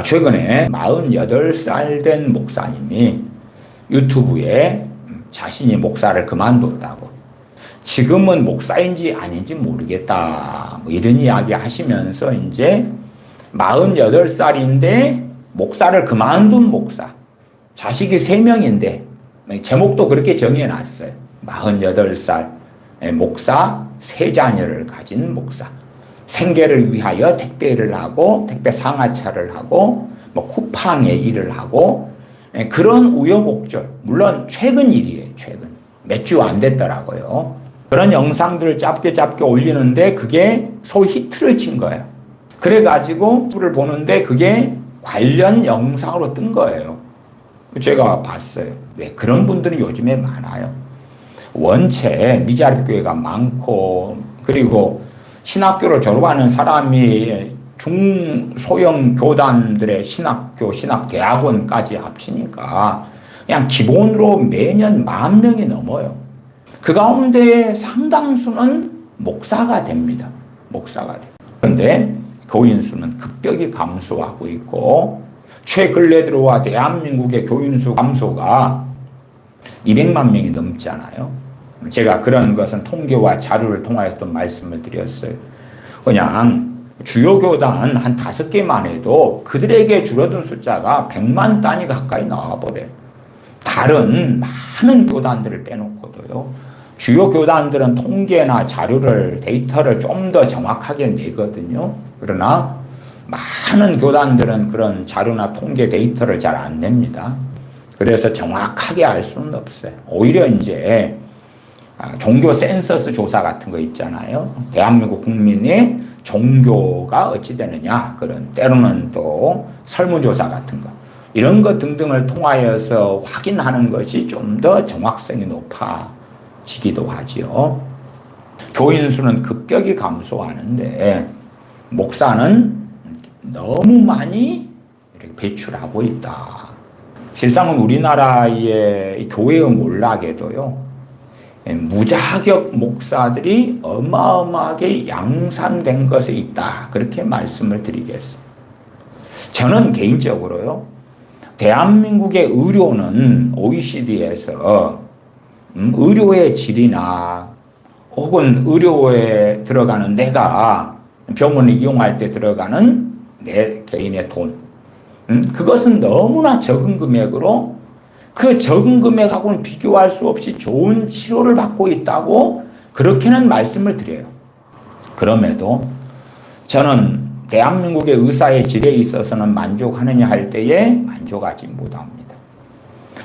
최근에 48살 된 목사님이 유튜브에 자신이 목사를 그만뒀다고, 지금은 목사인지 아닌지 모르겠다, 뭐 이런 이야기 하시면서 이제 48살인데 목사를 그만둔 목사, 자식이 3명인데 제목도 그렇게 정해놨어요. 48살 목사, 3자녀를 가진 목사, 생계를 위하여 택배를 하고 택배 상하차를 하고 뭐 쿠팡의 일을 하고, 그런 우여곡절, 물론 최근 일이에요. 최근 몇 주 안 됐더라고요. 그런 영상들을 짧게 올리는데 그게 소위 히트를 친 거예요. 그래가지고 불을 보는데 그게 관련 영상으로 뜬 거예요. 제가 봤어요. 왜 그런 분들이 요즘에 많아요. 원체 미자립교회가 많고, 그리고 신학교를 졸업하는 사람이 중소형 교단들의 신학교, 신학대학원까지 합치니까 그냥 기본으로 매년 10,000명이 넘어요. 그 가운데 상당수는 목사가 됩니다. 목사가 돼요. 그런데 교인 수는 급격히 감소하고 있고, 최근래 들어와 대한민국의 교인 수 감소가 200만 명이 넘잖아요. 제가 그런 것은 통계와 자료를 통하여 말씀을 드렸어요. 그냥 주요 교단 한 5개만 해도 그들에게 줄어든 숫자가 100만 단위 가까이 나와버려요. 다른 많은 교단들을 빼놓고도요. 주요 교단들은 통계나 자료를, 데이터를 좀 더 정확하게 내거든요. 그러나 많은 교단들은 그런 자료나 통계 데이터를 잘 안 냅니다. 그래서 정확하게 알 수는 없어요. 오히려 이제 종교 센서스 조사 같은 거 있잖아요. 대한민국 국민의 종교가 어찌 되느냐, 그런 때로는 또 설문조사 같은 거, 이런 것 등등을 통하여서 확인하는 것이 좀 더 정확성이 높아지기도 하지요. 교인 수는 급격히 감소하는데 목사는 너무 많이 이렇게 배출하고 있다. 실상은 우리나라의 교회의 몰락에도요, 무자격 목사들이 어마어마하게 양산된 것이 있다, 그렇게 말씀을 드리겠습니다. 저는 개인적으로요, 대한민국의 의료는 OECD에서 의료의 질이나 혹은 의료에 들어가는 내가 병원을 이용할 때 들어가는 내 개인의 돈, 그것은 너무나 적은 금액으로 그 적은 금액하고는 비교할 수 없이 좋은 치료를 받고 있다고 그렇게는 말씀을 드려요. 그럼에도 저는 대한민국의 의사의 질에 있어서는 만족하느냐 할 때에 만족하지 못합니다.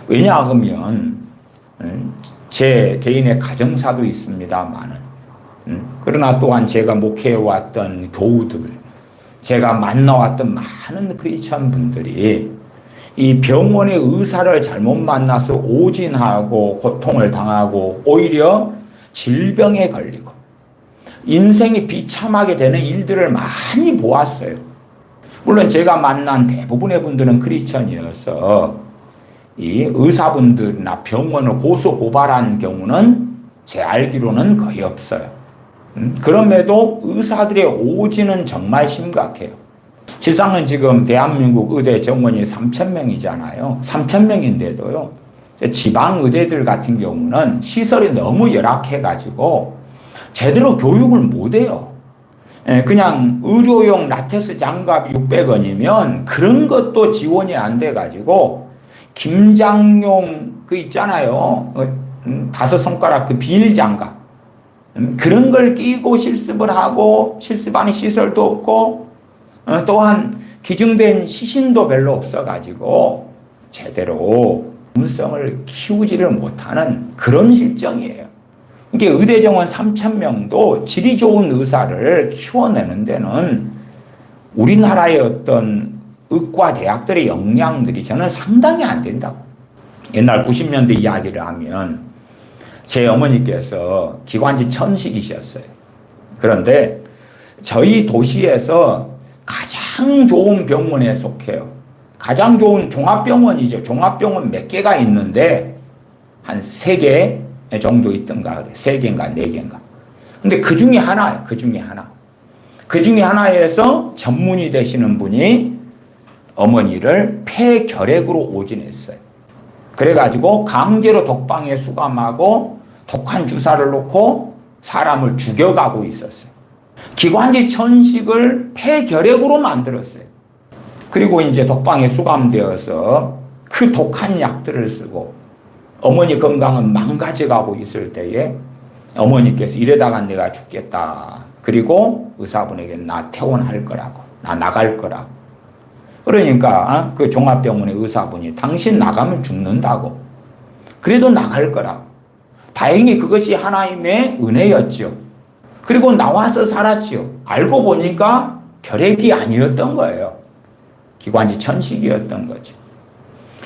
왜냐하면 제 개인의 가정사도 있습니다만은, 그러나 또한 제가 목회해왔던 교우들, 제가 만나왔던 많은 크리스천 분들이 이 병원의 의사를 잘못 만나서 오진하고 고통을 당하고 오히려 질병에 걸리고 인생이 비참하게 되는 일들을 많이 보았어요. 물론 제가 만난 대부분의 분들은 크리스천이어서 이 의사분들이나 병원을 고소 고발한 경우는 제 알기로는 거의 없어요. 그럼에도 의사들의 오진은 정말 심각해요. 실상은 지금 대한민국 의대 정원이 3,000명이잖아요. 3,000명인데도요, 지방 의대들 같은 경우는 시설이 너무 열악해가지고 제대로 교육을 못해요. 그냥 의료용 라테스 장갑이 600원이면 그런 것도 지원이 안 돼가지고 김장용 그 있잖아요. 5손가락 그 비닐 장갑, 그런 걸 끼고 실습을 하고 실습하는 시설도 없고, 또한 기증된 시신도 별로 없어가지고 제대로 문성을 키우지를 못하는 그런 실정이에요. 이게 의대 정원 3,000명도 질이 좋은 의사를 키워내는 데는 우리나라의 어떤 의과 대학들의 역량들이 저는 상당히 안 된다고. 옛날 90년대 이야기를 하면 제 어머니께서 기관지 천식이셨어요. 그런데 저희 도시에서 가장 좋은 병원에 속해요. 가장 좋은 종합병원이죠. 종합병원 몇 개가 있는데 한 3개 정도 있던가 그래. 3개인가 4개인가. 근데 그 중에 하나예요. 그 중에 하나. 그 중에 하나에서 전문의 되시는 분이 어머니를 폐결핵으로 오진했어요. 그래가지고 강제로 독방에 수감하고 독한 주사를 놓고 사람을 죽여가고 있었어요. 기관지 천식을 폐결핵으로 만들었어요. 그리고 이제 독방에 수감되어서 그 독한 약들을 쓰고 어머니 건강은 망가져가고 있을 때에 어머니께서 이러다가 내가 죽겠다. 그리고 의사분에게 나 퇴원할 거라고, 나 나갈 거라고. 그러니까 그 종합병원의 의사분이 당신 나가면 죽는다고. 그래도 나갈 거라고. 다행히 그것이 하나님의 은혜였죠. 그리고 나와서 살았지요. 알고 보니까 결핵이 아니었던 거예요. 기관지 천식이었던 거죠.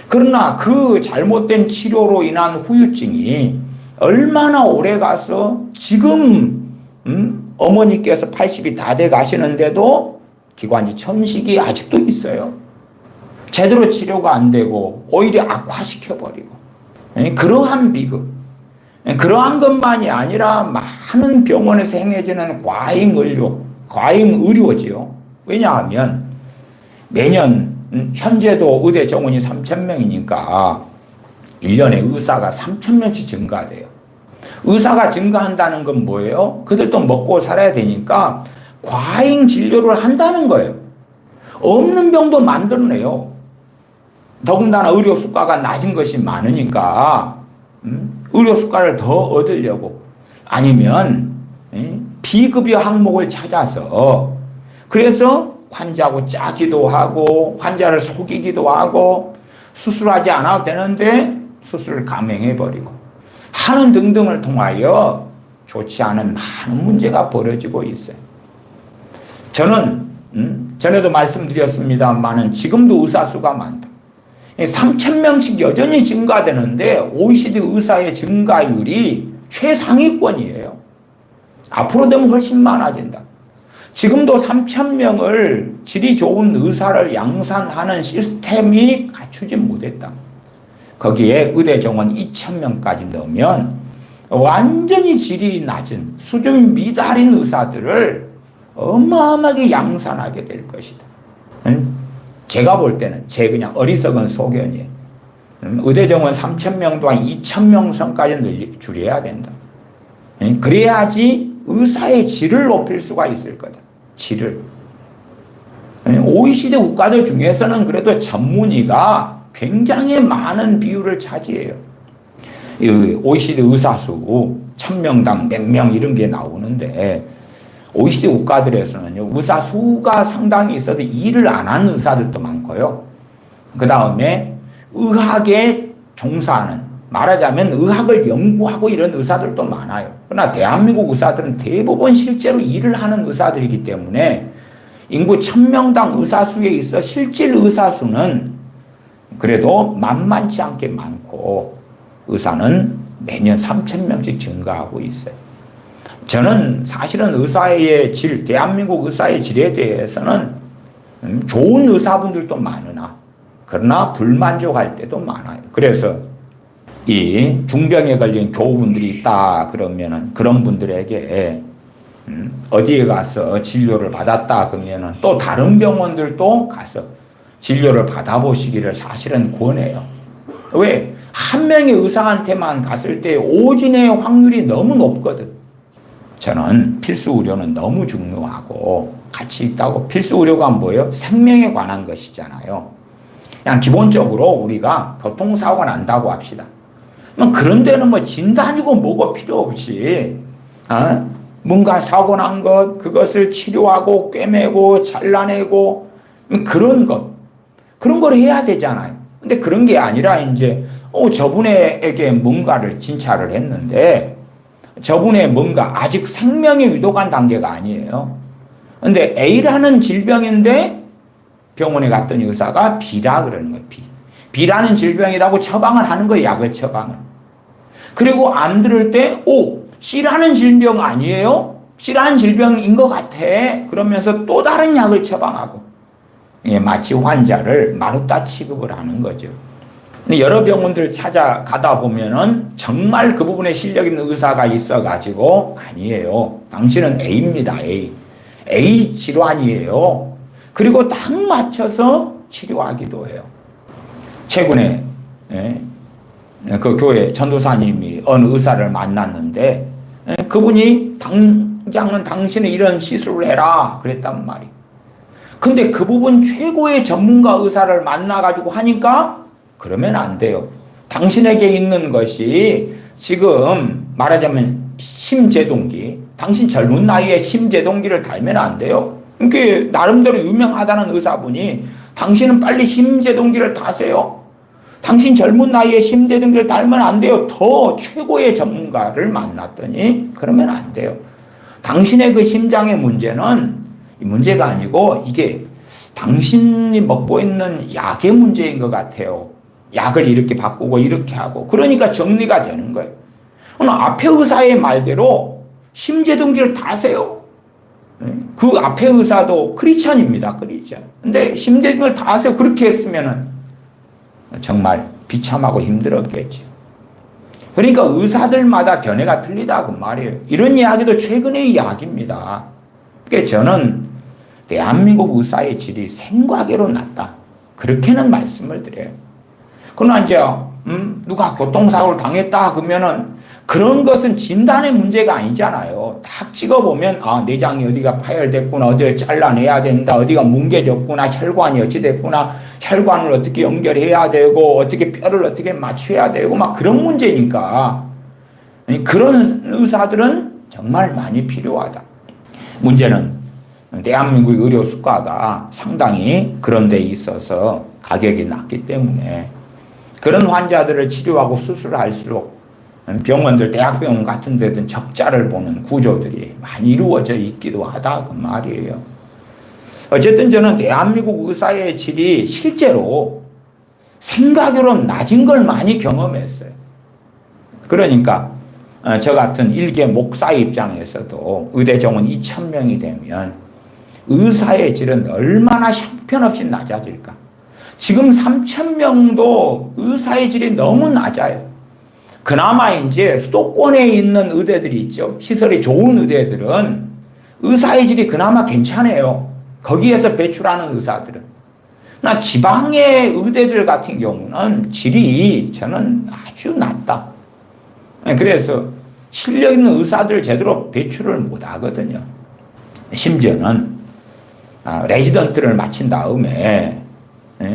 그러나 그 잘못된 치료로 인한 후유증이 얼마나 오래 가서 지금 어머니께서 80이 다 돼 가시는데도 기관지 천식이 아직도 있어요. 제대로 치료가 안 되고 오히려 악화시켜버리고. 그러한 비극. 그러한 것만이 아니라 많은 병원에서 행해지는 과잉의료지요. 왜냐하면 매년 현재도 의대 정원이 3,000명이니까 1년에 의사가 3,000명씩 증가돼요. 의사가 증가한다는 건 뭐예요? 그들도 먹고 살아야 되니까 과잉 진료를 한다는 거예요. 없는 병도 만들어내요. 더군다나 의료 수가가 낮은 것이 많으니까 의료 수가를 더 얻으려고 아니면 비급여 항목을 찾아서 그래서 환자하고 짜기도 하고 환자를 속이기도 하고 수술하지 않아도 되는데 수술을 감행해버리고 하는 등등을 통하여 좋지 않은 많은 문제가 벌어지고 있어요. 저는 전에도 말씀드렸습니다만은 지금도 의사 수가 많다. 3,000명씩 여전히 증가되는데 OECD 의사의 증가율이 최상위권이에요. 앞으로 되면 훨씬 많아진다. 지금도 3,000명을 질이 좋은 의사를 양산하는 시스템이 갖추지 못했다. 거기에 의대 정원 2,000명까지 넣으면 완전히 질이 낮은 수준 미달인 의사들을 어마어마하게 양산하게 될 것이다. 제가 볼 때는 제 그냥 어리석은 소견이에요. 의대 정원 3,000명 동안 2,000명 선까지 줄여야 된다. 그래야지 의사의 질을 높일 수가 있을 거다. 질을. OECD 국가들 중에서는 그래도 전문의가 굉장히 많은 비율을 차지해요. OECD 의사 수 1,000명당 몇 명 이런 게 나오는데 OECD 국가들에서는 의사 수가 상당히 있어도 일을 안 하는 의사들도 많고요. 그 다음에 의학에 종사하는, 말하자면 의학을 연구하고 이런 의사들도 많아요. 그러나 대한민국 의사들은 대부분 실제로 일을 하는 의사들이기 때문에 인구 1,000명당 의사 수에 있어 실질 의사 수는 그래도 만만치 않게 많고 의사는 매년 3,000명씩 증가하고 있어요. 저는 사실은 의사의 질, 대한민국 의사의 질에 대해서는 좋은 의사분들도 많으나 그러나 불만족할 때도 많아요. 그래서 이 중병에 걸린 교우분들이 있다 그러면은 그런 분들에게 어디에 가서 진료를 받았다 그러면은 또 다른 병원들도 가서 진료를 받아보시기를 사실은 권해요. 왜? 한 명의 의사한테만 갔을 때 오진의 확률이 너무 높거든. 저는 필수 의료는 너무 중요하고 가치 있다고. 필수 의료가 뭐예요? 생명에 관한 것이잖아요. 그냥 기본적으로 우리가 교통사고가 난다고 합시다. 그런 데는 뭐 진단이고 뭐고 필요 없이 뭔가 사고 난 것, 그것을 치료하고 꿰매고 잘라내고 그런 걸 해야 되잖아요. 근데 그런 게 아니라 이제 저분에게 뭔가를 진찰을 했는데 저분의 뭔가 아직 생명에 위독한 단계가 아니에요. 근데 A라는 질병인데 병원에 갔더니 의사가 B라 그러는 거예요. B라는 질병이라고 처방을 하는 거예요. 약을 처방을. 그리고 안 들을 때 C라는 질병 아니에요? C라는 질병인 것 같아. 그러면서 또 다른 약을 처방하고 마치 환자를 마루따 취급을 하는 거죠. 여러 병원들 찾아가다 보면은 정말 그 부분에 실력 있는 의사가 있어가지고 아니에요. 당신은 A입니다. A 질환이에요. 그리고 딱 맞춰서 치료하기도 해요. 최근에 그 교회 전도사님이 어느 의사를 만났는데 그분이 당장은 당신은 이런 시술을 해라 그랬단 말이에요. 근데 그 부분 최고의 전문가 의사를 만나가지고 하니까 그러면 안 돼요. 당신에게 있는 것이 지금 말하자면 심제동기, 당신 젊은 나이에 심제동기를 달면 안 돼요. 그게 나름대로 유명하다는 의사분이 당신은 빨리 심제동기를 다세요. 당신 젊은 나이에 심제동기를 달면 안 돼요. 더 최고의 전문가를 만났더니 그러면 안 돼요. 당신의 그 심장의 문제는 문제가 아니고 이게 당신이 먹고 있는 약의 문제인 것 같아요. 약을 이렇게 바꾸고 이렇게 하고 그러니까 정리가 되는 거예요. 오늘 앞에 의사의 말대로 심제동기를 다세요. 그 앞에 의사도 크리스찬입니다. 크리스찬. 근데 심제동기를 다세요. 그렇게 했으면은 정말 비참하고 힘들었겠죠. 그러니까 의사들마다 견해가 틀리다 그 말이에요. 이런 이야기도 최근의 이야기입니다. 그러니까 저는 대한민국 의사의 질이 생과계로 낮다. 그렇게는 말씀을 드려요. 그러나 이제 누가 교통사고를 당했다 그러면은 그런 것은 진단의 문제가 아니잖아요. 딱 찍어보면 아 내장이 어디가 파열됐구나, 어디를 잘라내야 된다, 어디가 뭉개졌구나, 혈관이 어찌 됐구나, 혈관을 어떻게 연결해야 되고 어떻게 뼈를 어떻게 맞춰야 되고 막 그런 문제니까 그런 의사들은 정말 많이 필요하다. 문제는 대한민국 의료 수가가 상당히 그런 데 있어서 가격이 낮기 때문에 그런 환자들을 치료하고 수술할수록 병원들, 대학병원 같은 데든 적자를 보는 구조들이 많이 이루어져 있기도 하다 그 말이에요. 어쨌든 저는 대한민국 의사의 질이 실제로 생각으로 낮은 걸 많이 경험했어요. 그러니까 저 같은 일개 목사 입장에서도 의대 정원 2,000명이 되면 의사의 질은 얼마나 형편없이 낮아질까. 지금 3,000명도 의사의 질이 너무 낮아요. 그나마 이제 수도권에 있는 의대들이 있죠. 시설이 좋은 의대들은 의사의 질이 그나마 괜찮아요. 거기에서 배출하는 의사들은. 나 지방의 의대들 같은 경우는 질이 저는 아주 낮다. 그래서 실력 있는 의사들 제대로 배출을 못 하거든요. 심지어는 레지던트를 마친 다음에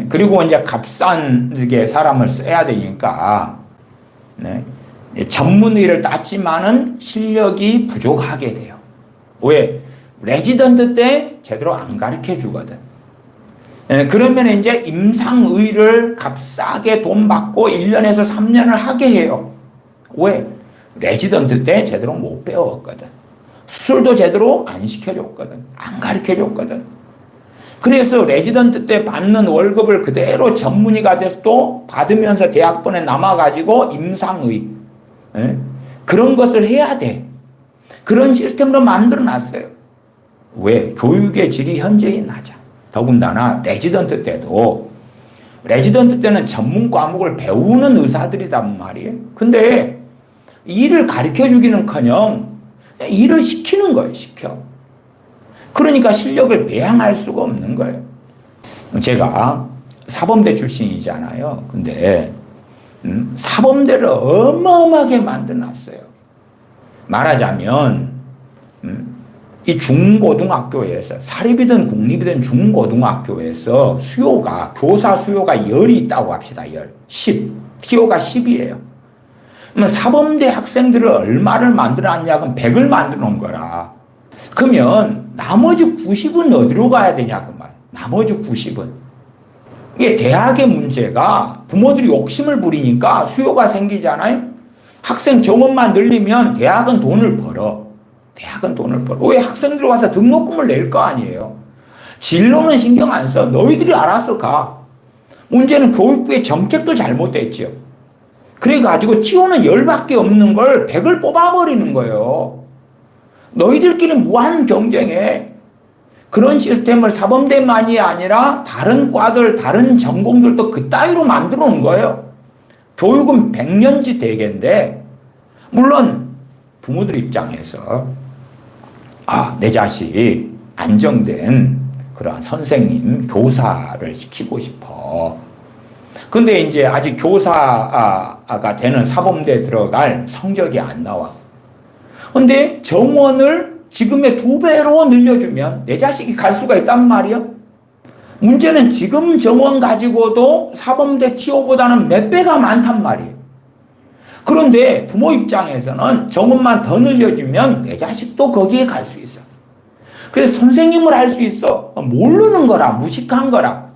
그리고 이제 값싼 사람을 써야 되니까 전문의를 땄지만은 실력이 부족하게 돼요. 왜? 레지던트 때 제대로 안 가르쳐 주거든. 그러면 이제 임상의를 값싸게 돈 받고 1년에서 3년을 하게 해요. 왜? 레지던트 때 제대로 못 배웠거든. 수술도 제대로 안 시켜줬거든. 안 가르쳐줬거든. 그래서 레지던트 때 받는 월급을 그대로 전문의가 돼서 또 받으면서 대학번에 남아가지고 임상의 그런 것을 해야 돼. 그런 시스템으로 만들어놨어요. 왜? 교육의 질이 현저히 낮아. 더군다나 레지던트 때는 전문 과목을 배우는 의사들이란 말이에요. 근데 일을 가르쳐주기는커녕 일을 시키는 거예요. 시켜. 그러니까 실력을 매양할 수가 없는 거예요. 제가 사범대 출신이잖아요. 근데 사범대를 어마어마하게 만들어놨어요. 말하자면 이 중고등학교에서 사립이든 국립이든 중고등학교에서 수요가 교사 수요가 열이 있다고 합시다. 10. 티오가 10이에요. 그러면 사범대 학생들을 얼마를 만들어놨냐? 그럼 100을 만들어 놓은 거라. 그러면 나머지 90은 어디로 가야 되냐 그 말. 나머지 90은. 이게 대학의 문제가 부모들이 욕심을 부리니까 수요가 생기잖아요. 학생 정원만 늘리면 대학은 돈을 벌어. 왜 학생들이 와서 등록금을 낼 거 아니에요. 진로는 신경 안 써. 너희들이 알아서 가. 문제는 교육부의 정책도 잘못됐죠. 그래가지고 티오는 10밖에 없는 걸 100을 뽑아버리는 거예요. 너희들끼리 무한 경쟁해. 그런 시스템을 사범대만이 아니라 다른 과들, 다른 전공들도 그따위로 만들어 놓은 거예요. 교육은 100년지 대계인데 물론 부모들 입장에서 내 자식이 안정된 그러한 선생님, 교사를 시키고 싶어. 근데 이제 아직 교사가 되는 사범대에 들어갈 성적이 안 나와. 근데 정원을 지금의 2배로 늘려주면 내 자식이 갈 수가 있단 말이야. 문제는 지금 정원 가지고도 사범대 티오보다는 몇 배가 많단 말이에요. 그런데 부모 입장에서는 정원만 더 늘려주면 내 자식도 거기에 갈 수 있어. 그래서 선생님을 할 수 있어. 모르는 거라, 무식한 거라.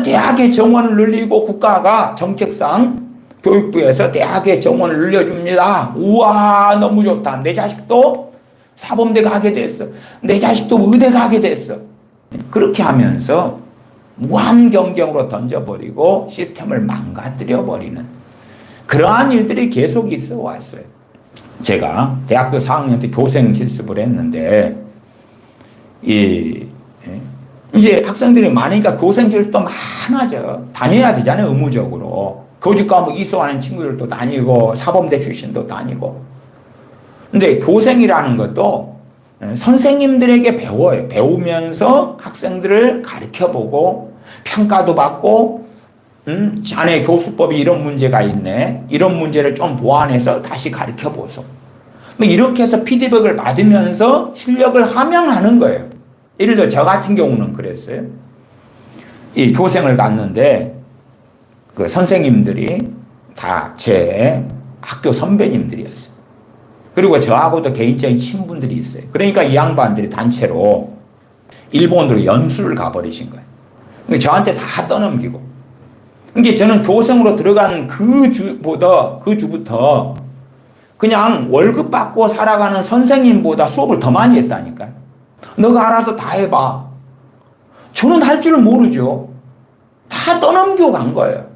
대학의 정원을 늘리고 국가가 정책상 교육부에서 대학의 정원을 늘려줍니다. 우와, 너무 좋다. 내 자식도 사범대 가게 됐어. 내 자식도 의대 가게 됐어. 그렇게 하면서 무한 경쟁으로 던져버리고 시스템을 망가뜨려버리는 그러한 일들이 계속 있어 왔어요. 제가 대학교 4학년 때 교생 실습을 했는데 이제 학생들이 많으니까 교생 실습도 많아져. 다녀야 되잖아요, 의무적으로. 교직 과목 이수하는 친구들도 다니고 사범대 출신도 다니고. 근데 교생이라는 것도 선생님들에게 배워요. 배우면서 학생들을 가르쳐보고 평가도 받고 자네 교수법이 이런 문제가 있네. 이런 문제를 좀 보완해서 다시 가르쳐보소. 이렇게 해서 피드백을 받으면서 실력을 함양하는 거예요. 예를 들어 저 같은 경우는 그랬어요. 이 교생을 갔는데 그 선생님들이 다 제 학교 선배님들이었어요. 그리고 저하고도 개인적인 친분들이 있어요. 그러니까 이 양반들이 단체로 일본으로 연수를 가버리신 거예요. 저한테 다 떠넘기고. 그러니까 저는 교생으로 들어간 그 주부터 그냥 월급 받고 살아가는 선생님보다 수업을 더 많이 했다니까요. 너가 알아서 다 해봐. 저는 할 줄 모르죠. 다 떠넘기고 간 거예요.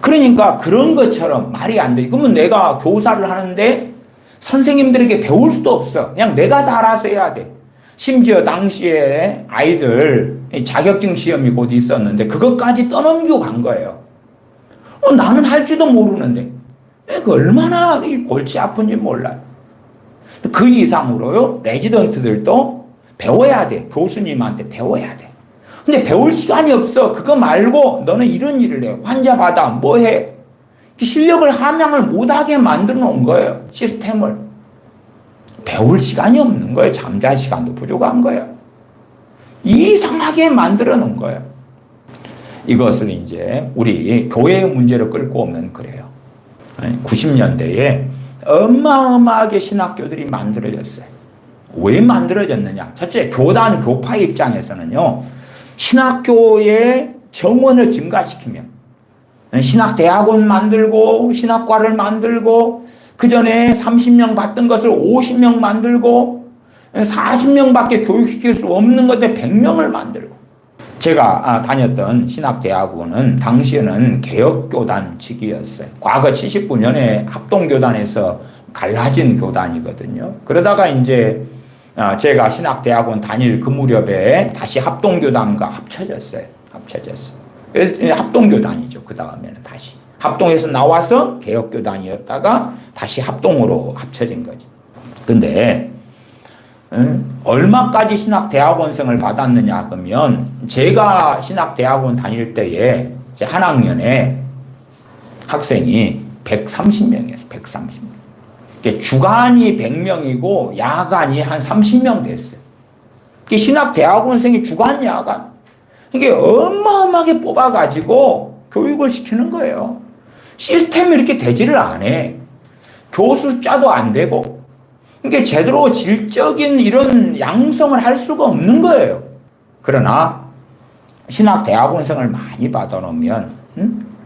그러니까 그런 것처럼 말이 안 돼. 그러면 내가 교사를 하는데 선생님들에게 배울 수도 없어. 그냥 내가 다 알아서 해야 돼. 심지어 당시에 아이들 자격증 시험이 곧 있었는데 그것까지 떠넘기고 간 거예요. 나는 할 줄도 모르는데 그 얼마나 골치 아픈지 몰라요. 그 이상으로요, 레지던트들도 배워야 돼. 교수님한테 배워야 돼. 근데 배울 시간이 없어. 그거 말고 너는 이런 일을 해. 환자 받아. 뭐 해. 실력을 함양을 못하게 만들어 놓은 거예요. 시스템을. 배울 시간이 없는 거예요. 잠잘 시간도 부족한 거예요. 이상하게 만들어 놓은 거예요. 이것을 이제 우리 교회의 문제로 끌고 오면 그래요. 90년대에 어마어마하게 신학교들이 만들어졌어요. 왜 만들어졌느냐? 첫째, 교단, 교파 입장에서는요, 신학교의 정원을 증가시키면 신학대학원 만들고 신학과를 만들고 그 전에 30명 받던 것을 50명 만들고 40명밖에 교육시킬 수 없는 건데 100명을 만들고. 제가 다녔던 신학대학원은 당시에는 개혁교단 측이었어요. 과거 79년에 합동교단에서 갈라진 교단이거든요. 그러다가 이제 제가 신학대학원 다닐 그 무렵에 다시 합동교단과 합쳐졌어요. 그래서 합동교단이죠. 그 다음에는 다시. 합동에서 나와서 개혁교단이었다가 다시 합동으로 합쳐진 거죠. 근데 얼마까지 신학대학원생을 받았느냐 그러면 제가 신학대학원 다닐 때에 한 학년에 학생이 130명이었어요. 130명. 주간이 100명이고 야간이 한 30명 됐어요. 신학대학원생이 주간, 야간. 이게 어마어마하게 뽑아가지고 교육을 시키는 거예요. 시스템이 이렇게 되지를 않아. 교수 숫자도 안 되고. 그러니까 제대로 질적인 이런 양성을 할 수가 없는 거예요. 그러나 신학대학원생을 많이 받아놓으면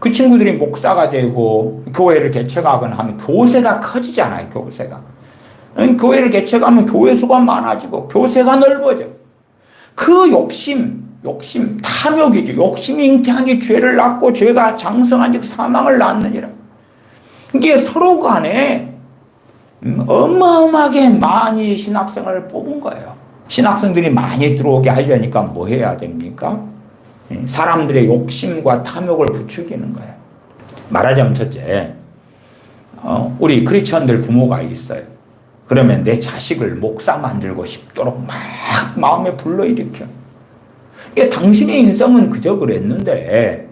그 친구들이 목사가 되고 교회를 개척하거나 하면 교세가 커지잖아요. 교세가. 교회를 개척하면 교회 수가 많아지고 교세가 넓어져. 그 욕심, 탐욕이죠. 욕심이 잉태한 죄를 낳고 죄가 장성한 즉 사망을 낳느니라. 이게 서로 간에 어마어마하게 많이 신학생을 뽑은 거예요. 신학생들이 많이 들어오게 하려니까 뭐 해야 됩니까? 사람들의 욕심과 탐욕을 부추기는 거예요. 말하자면 첫째, 우리 크리스천들 부모가 있어요. 그러면 내 자식을 목사 만들고 싶도록 막 마음에 불러일으켜. 이게 당신의 인생은 그저 그랬는데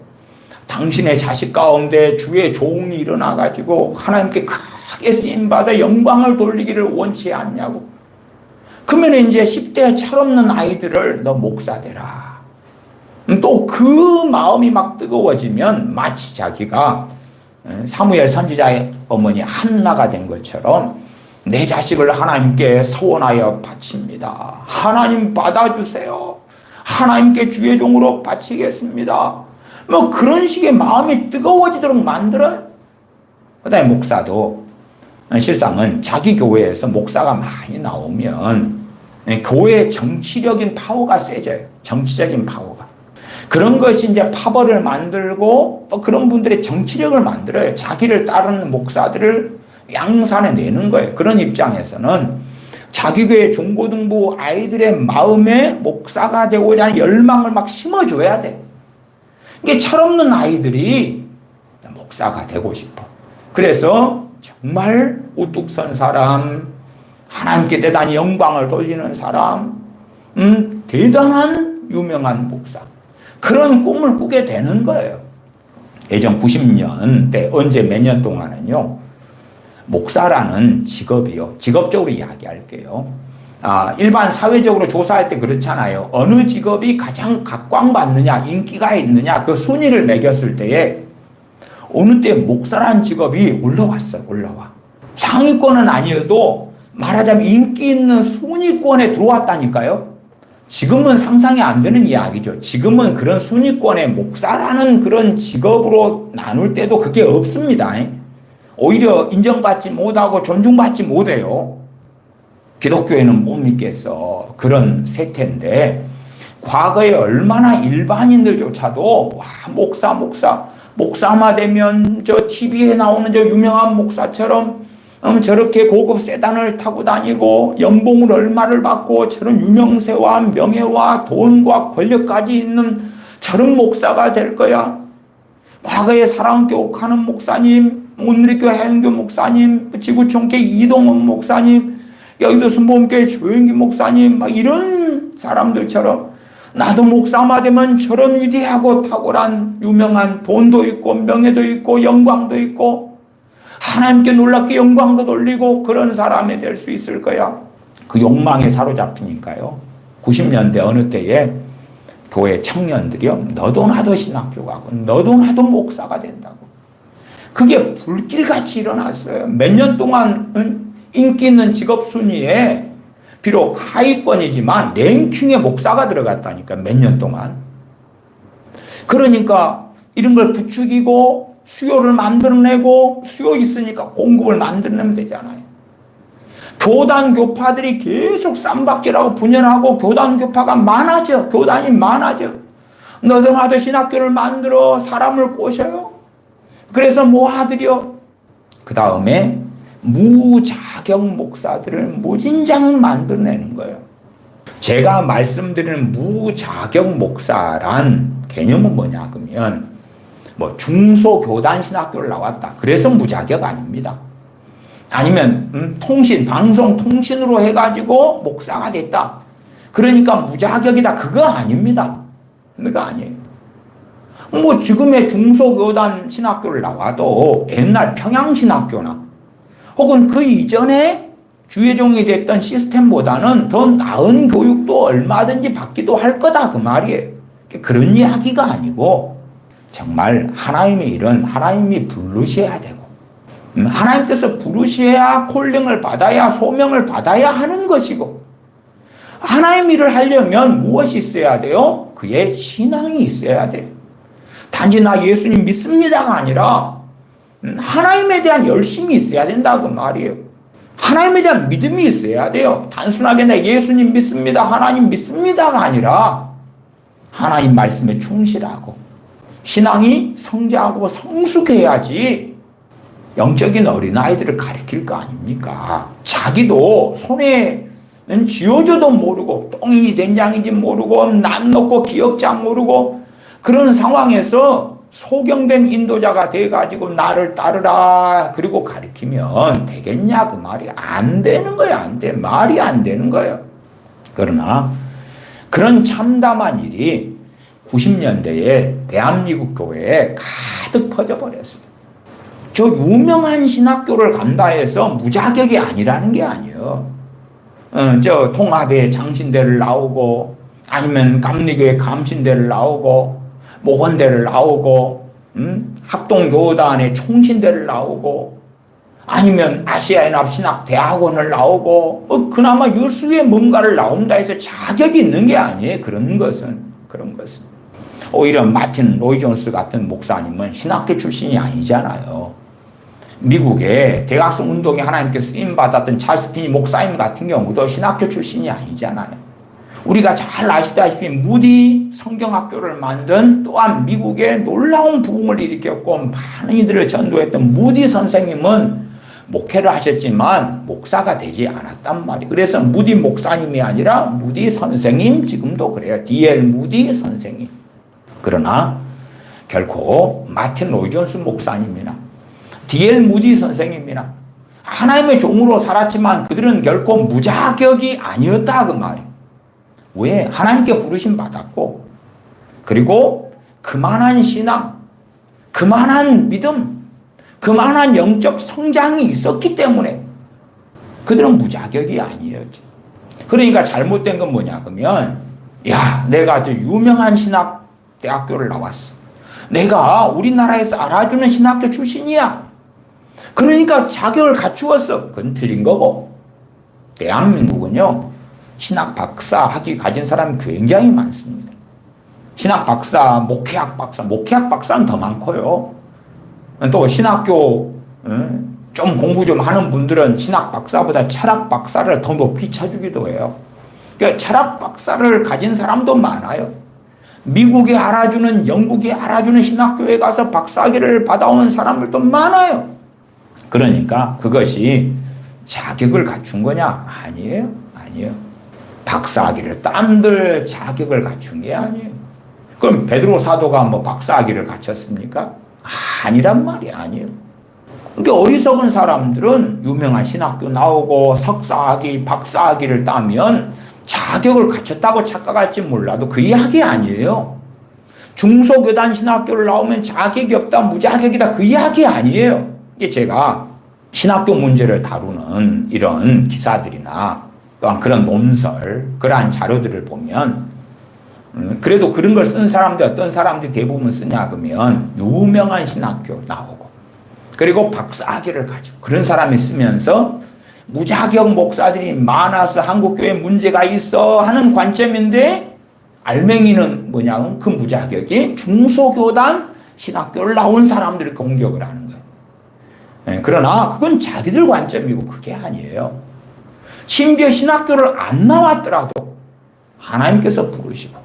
당신의 자식 가운데 주의 종이 일어나가지고 하나님께 크게 쓰임받아 영광을 돌리기를 원치 않냐고. 그러면 이제 10대 철없는 아이들을 너 목사 되라. 또 그 마음이 막 뜨거워지면 마치 자기가 사무엘 선지자의 어머니 한나가 된 것처럼 내 자식을 하나님께 서원하여 바칩니다. 하나님 받아주세요. 하나님께 주의 종으로 바치겠습니다. 뭐 그런 식의 마음이 뜨거워지도록 만들어요. 그 다음에 목사도 실상은 자기 교회에서 목사가 많이 나오면 교회의 정치적인 파워가 세져요. 정치적인 파워가. 그런 것이 이제 파벌을 만들고 또 그런 분들의 정치력을 만들어요. 자기를 따르는 목사들을 양산해 내는 거예요. 그런 입장에서는 자기 교회 중고등부 아이들의 마음에 목사가 되고자 하는 열망을 막 심어줘야 돼. 이게 철없는 아이들이 목사가 되고 싶어. 그래서 정말 우뚝 선 사람, 하나님께 대단히 영광을 돌리는 사람, 대단한 유명한 목사. 그런 꿈을 꾸게 되는 거예요. 예전 90년 때 언제 몇 년 동안은요. 목사라는 직업이요. 직업적으로 이야기할게요. 일반 사회적으로 조사할 때 그렇잖아요. 어느 직업이 가장 각광받느냐, 인기가 있느냐, 그 순위를 매겼을 때에 어느 때 목사라는 직업이 올라와. 상위권은 아니어도 말하자면 인기 있는 순위권에 들어왔다니까요. 지금은 상상이 안 되는 이야기죠. 지금은 그런 순위권에 목사라는 그런 직업으로 나눌 때도 그게 없습니다. 오히려 인정받지 못하고 존중받지 못해요. 기독교에는 못 믿겠어. 그런 세태인데 과거에 얼마나 일반인들조차도 와, 목사만 되면 저 TV에 나오는 저 유명한 목사처럼 저렇게 고급 세단을 타고 다니고 연봉을 얼마를 받고 저런 유명세와 명예와 돈과 권력까지 있는 저런 목사가 될 거야. 과거에 사랑교회 옥하는 목사님, 온누리교회 해영교 목사님, 지구촌교회 이동원 목사님, 여의도 순복음교회 조영기 목사님, 막 이런 사람들처럼 나도 목사가 되면 저런 위대하고 탁월한 유명한 돈도 있고 명예도 있고 영광도 있고 하나님께 놀랍게 영광도 돌리고 그런 사람이 될 수 있을 거야. 그 욕망에 사로잡히니까요. 90년대 어느 때에 교회 청년들이요. 너도 나도 신학교 가고 너도 나도 목사가 된다고. 그게 불길같이 일어났어요. 몇 년 동안 인기 있는 직업 순위에 비록 하위권이지만 랭킹에 목사가 들어갔다니까. 몇 년 동안. 그러니까 이런 걸 부추기고 수요를 만들어내고 수요 있으니까 공급을 만들어내면 되잖아요. 교단 교파들이 계속 쌈박질하고 분열하고 교단 교파가 많아져. 교단이 많아져. 너도 나도 신학교를 만들어 사람을 꼬셔요. 그래서 모아들여. 그 다음에 무자격 목사들을 무진장 만들어내는 거예요. 제가 말씀드리는 무자격 목사란 개념은 뭐냐 그러면 중소교단 신학교를 나왔다. 그래서 무자격 아닙니다. 아니면 방송 통신으로 해가지고 목사가 됐다. 그러니까 무자격이다. 그거 아닙니다. 그거 아니에요. 지금의 중소교단 신학교를 나와도 옛날 평양신학교나 혹은 그 이전에 주의종이 됐던 시스템보다는 더 나은 교육도 얼마든지 받기도 할 거다. 그 말이에요. 그런 이야기가 아니고 정말 하나님의 일은 하나님이 부르셔야 되고 하나님께서 부르셔야 콜링을 받아야 소명을 받아야 하는 것이고 하나님 일을 하려면 무엇이 있어야 돼요? 그의 신앙이 있어야 돼요. 단지 나 예수님 믿습니다가 아니라 하나님에 대한 열심이 있어야 된다고 말이에요. 하나님에 대한 믿음이 있어야 돼요. 단순하게 나 예수님 믿습니다, 하나님 믿습니다가 아니라 하나님 말씀에 충실하고 신앙이 성장하고 성숙해야지 영적인 어린아이들을 가르칠 거 아닙니까? 자기도 손에 쥐어줘도 모르고 똥이 된장인지 모르고 난 놓고 기억장 모르고 그런 상황에서 소경된 인도자가 돼가지고 나를 따르라 그리고 가르치면 되겠냐 그 말이 안 되는 거야. 안 돼. 말이 안 되는 거예요. 그러나 그런 참담한 일이 90년대에 대한민국 교회에 가득 퍼져버렸어요. 저 유명한 신학교를 간다 해서 무자격이 아니라는 게 아니에요. 저 통합의 장신대를 나오고 아니면 감리교회 감신대를 나오고 모건대를 나오고 합동교단의 총신대를 나오고 아니면 아시아연합 신학대학원을 나오고 그나마 유수의 뭔가를 나온다 해서 자격이 있는 게 아니에요. 그런 것은 오히려 마틴 로이 존스 같은 목사님은 신학교 출신이 아니잖아요. 미국의 대학생 운동에 하나님께서 쓰임받았던 찰스 피니 목사님 같은 경우도 신학교 출신이 아니잖아요. 우리가 잘 아시다시피 무디 성경학교를 만든 또한 미국의 놀라운 부흥을 일으켰고 많은 이들을 전도했던 무디 선생님은 목회를 하셨지만 목사가 되지 않았단 말이에요. 그래서 무디 목사님이 아니라 무디 선생님, 지금도 그래요. D.L. 무디 선생님. 그러나 결코 마틴 로이 존스 목사님이나 D.L. 무디 선생님이나 하나님의 종으로 살았지만 그들은 결코 무자격이 아니었다 그 말이에요. 왜? 하나님께 부르심 받았고 그리고 그만한 신앙, 그만한 믿음, 그만한 영적 성장이 있었기 때문에 그들은 무자격이 아니었지. 그러니까 잘못된 건 뭐냐 그러면 야 내가 아주 유명한 신학대학교를 나왔어. 내가 우리나라에서 알아주는 신학교 출신이야. 그러니까 자격을 갖추었어. 그건 틀린 거고 대한민국은요 신학 박사 학위 가진 사람이 굉장히 많습니다. 신학 박사, 목회학 박사는 더 많고요. 또 신학교 좀 공부 좀 하는 분들은 신학 박사보다 철학 박사를 더 높이 쳐주기도 해요. 그러니까 철학 박사를 가진 사람도 많아요. 미국에 알아주는, 영국에 알아주는 신학교에 가서 박사학위를 받아오는 사람들도 많아요. 그러니까 그것이 자격을 갖춘 거냐? 아니에요. 박사학위를 딴들 자격을 갖춘 게 아니에요. 그럼 베드로 사도가 뭐 박사학위를 갖췄습니까? 아니란 말이 아니에요. 그러니까 어리석은 사람들은 유명한 신학교 나오고 석사학위, 박사학위를 따면 자격을 갖췄다고 착각할지 몰라도 그 이야기 아니에요. 중소교단 신학교를 나오면 자격이 없다, 무자격이다 그 이야기 아니에요. 이게 제가 신학교 문제를 다루는 이런 기사들이나 또한 그런 논설, 그러한 자료들을 보면 그래도 그런 걸 쓴 사람들 어떤 사람들이 대부분 쓰냐 그러면 유명한 신학교 나오고 그리고 박사학위를 가지고 그런 사람이 쓰면서 무자격 목사들이 많아서 한국교회에 문제가 있어 하는 관점인데 알맹이는 뭐냐면 그 무자격이 중소교단 신학교를 나온 사람들을 공격을 하는 거예요. 그러나 그건 자기들 관점이고 그게 아니에요. 심지어 신학교를 안 나왔더라도 하나님께서 부르시고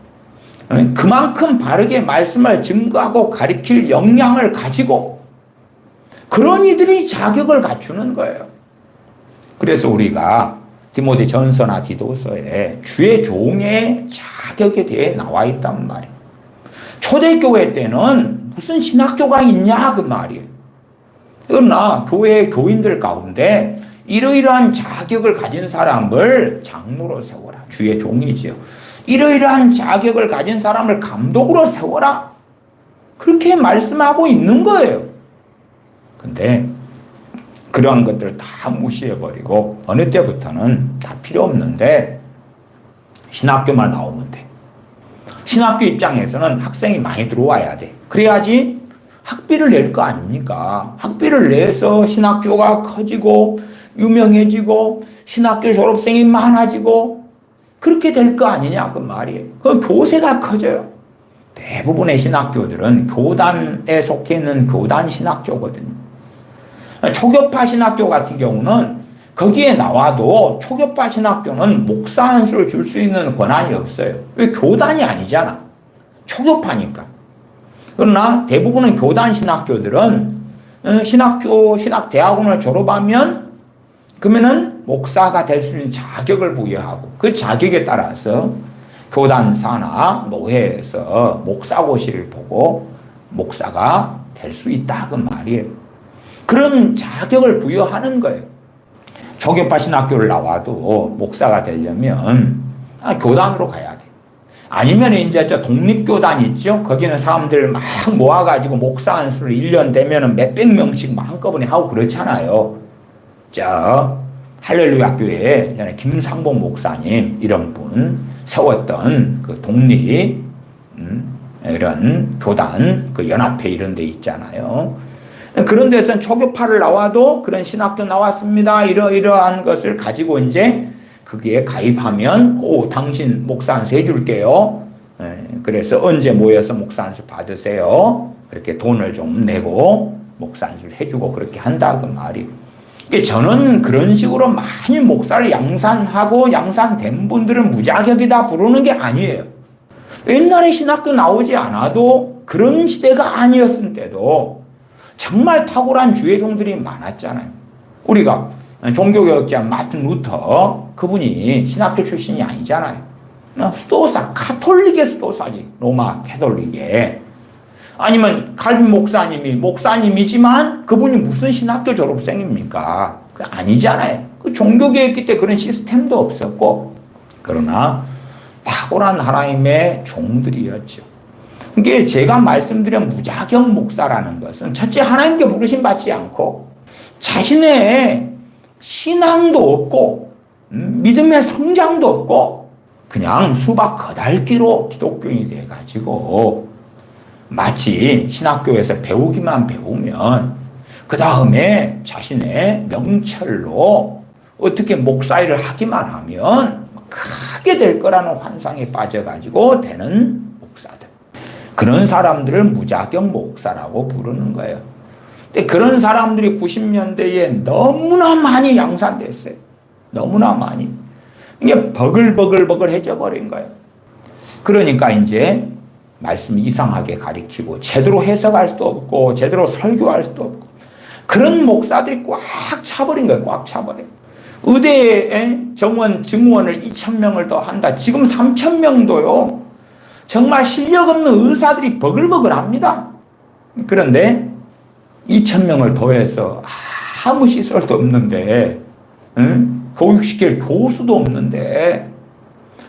그만큼 바르게 말씀을 증거하고 가르칠 역량을 가지고 그런 이들이 자격을 갖추는 거예요. 그래서 우리가 디모데 전서나 디도서에 주의 종의 자격에 대해 나와 있단 말이에요. 초대교회 때는 무슨 신학교가 있냐 그 말이에요. 그러나 교회 교인들 가운데 이러이러한 자격을 가진 사람을 장로로 세워라. 주의 종이지요. 이러이러한 자격을 가진 사람을 감독으로 세워라. 그렇게 말씀하고 있는 거예요. 근데 그러한 것들을 다 무시해버리고 어느 때부터는 다 필요 없는데 신학교만 나오면 돼. 신학교 입장에서는 학생이 많이 들어와야 돼. 그래야지 학비를 낼 거 아닙니까? 학비를 내서 신학교가 커지고 유명해지고 신학교 졸업생이 많아지고 그렇게 될 거 아니냐 그 말이에요. 그 교세가 커져요. 대부분의 신학교들은 교단에 속해 있는 교단 신학교거든요. 초교파 신학교 같은 경우는 거기에 나와도 초교파 신학교는 목사 안수를 줄 수 있는 권한이 없어요. 왜? 교단이 아니잖아. 초교파니까. 그러나 대부분의 교단 신학교들은 신학대학원을 졸업하면 그러면은 목사가 될 수 있는 자격을 부여하고 그 자격에 따라서 교단사나 노회에서 목사고시를 보고 목사가 될 수 있다 그 말이에요. 그런 자격을 부여하는 거예요. 초교파 신학교를 나와도 목사가 되려면 교단으로 가야 돼. 아니면 이제 저 독립교단 있죠? 거기는 사람들 막 모아가지고 목사 안수를 1년 되면은 몇백 명씩 막 한꺼번에 하고 그렇잖아요. 저 할렐루야 교회 전에 김상봉 목사님 이런 분 세웠던 그 독립 이런 교단 그 연합회 이런 데 있잖아요. 그런 데서는 초교파를 나와도 그런 신학교 나왔습니다. 이러한 것을 가지고 이제 거기에 가입하면 당신 목사 안수 해줄게요. 그래서 언제 모여서 목사 안수 받으세요. 그렇게 돈을 좀 내고 목사 안수를 해주고 그렇게 한다 그 말이. 저는 그런 식으로 많이 목사를 양산하고 양산된 분들은 무자격이다 부르는 게 아니에요. 옛날에 신학교 나오지 않아도 그런 시대가 아니었을 때도 정말 탁월한 주의종들이 많았잖아요. 우리가 종교개혁자 마틴 루터 그분이 신학교 출신이 아니잖아요. 수도사, 가톨릭의 수도사지. 로마 가톨릭의. 아니면 칼빈 목사님이지만 그분이 무슨 신학교 졸업생입니까? 그 아니잖아요. 그 종교개혁 때 그런 시스템도 없었고 그러나 탁월한 하나님의 종들이었죠. 이게 제가 말씀드린 무자격 목사라는 것은 첫째 하나님께 부르심 받지 않고 자신의 신앙도 없고 믿음의 성장도 없고 그냥 수박 거달기로 기독교인이 돼가지고 마치 신학교에서 배우기만 배우면 그 다음에 자신의 명철로 어떻게 목사 일을 하기만 하면 크게 될 거라는 환상에 빠져가지고 되는 목사들. 그런 사람들을 무자격 목사라고 부르는 거예요. 근데 그런 사람들이 90년대에 너무나 많이 양산됐어요. 너무나 많이. 이게 버글버글해져 버린 거예요. 그러니까 이제 말씀이 이상하게 가리키고 제대로 해석할 수도 없고 제대로 설교할 수도 없고 그런 목사들이 꽉 차버린 거예요. 꽉 차버린. 의대에 정원, 증원을 2,000명을 더 한다. 지금 3,000명도요. 정말 실력 없는 의사들이 버글버글합니다. 그런데 2,000명을 더해서 아무 시설도 없는데 교육시킬 교수도 없는데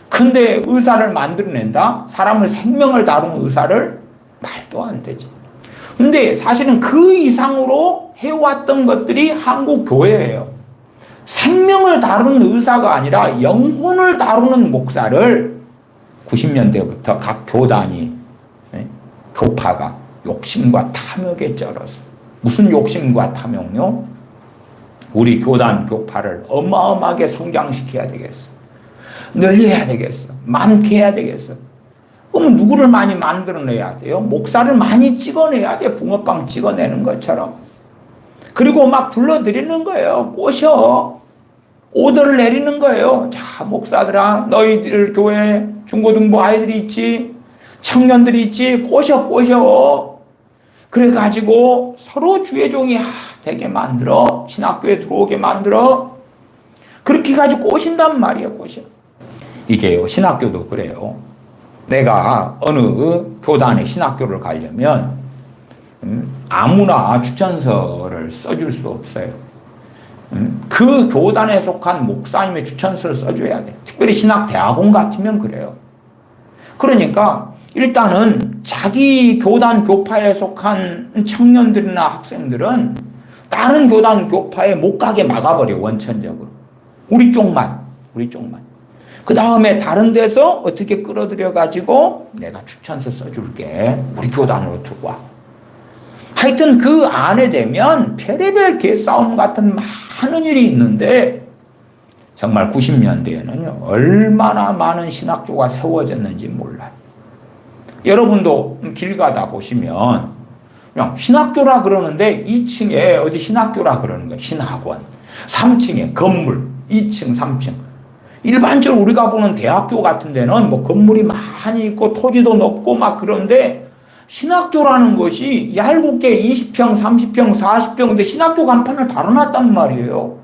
근데 의사를 만들어낸다? 사람을 생명을 다루는 의사를? 말도 안 되지. 근데 사실은 그 이상으로 해왔던 것들이 한국 교회예요. 생명을 다루는 의사가 아니라 영혼을 다루는 목사를 90년대부터 각 교단이 교파가 욕심과 탐욕에 쩔어서 무슨 욕심과 탐욕요? 우리 교단 교파를 어마어마하게 성장시켜야 되겠어. 늘려야 되겠어. 많게 해야 되겠어. 그러면 누구를 많이 만들어내야 돼요? 목사를 많이 찍어내야 돼. 붕어빵 찍어내는 것처럼. 그리고 막 불러들이는 거예요. 꼬셔. 오더를 내리는 거예요. 자, 목사들아, 너희들 교회 중고등부 아이들이 있지? 청년들이 있지? 꼬셔. 그래가지고 서로 주의 종이 되게 만들어. 신학교에 들어오게 만들어. 그렇게 해가지고 꼬신단 말이에요. 꼬셔. 이게요. 신학교도 그래요. 내가 어느 교단의 신학교를 가려면 아무나 추천서를 써줄 수 없어요. 그 교단에 속한 목사님의 추천서를 써줘야 돼. 특별히 신학대학원 같으면 그래요. 그러니까 일단은 자기 교단 교파에 속한 청년들이나 학생들은 다른 교단 교파에 못 가게 막아버려. 원천적으로. 우리 쪽만. 그 다음에 다른 데서 어떻게 끌어들여가지고 내가 추천서 써줄게. 우리 교단으로 두고 와. 하여튼 그 안에 되면 별의별 개싸움 같은 많은 일이 있는데 정말 90년대에는요. 얼마나 많은 신학교가 세워졌는지 몰라요. 여러분도 길 가다 보시면 그냥 신학교라 그러는데 2층에 어디 신학교라 그러는 거예요. 신학원. 3층에 건물. 2층, 3층. 일반적으로 우리가 보는 대학교 같은 데는 뭐 건물이 많이 있고 토지도 높고 막 그런데 신학교라는 것이 얄궂게 20평, 30평, 40평 근데 신학교 간판을 달아놨단 말이에요.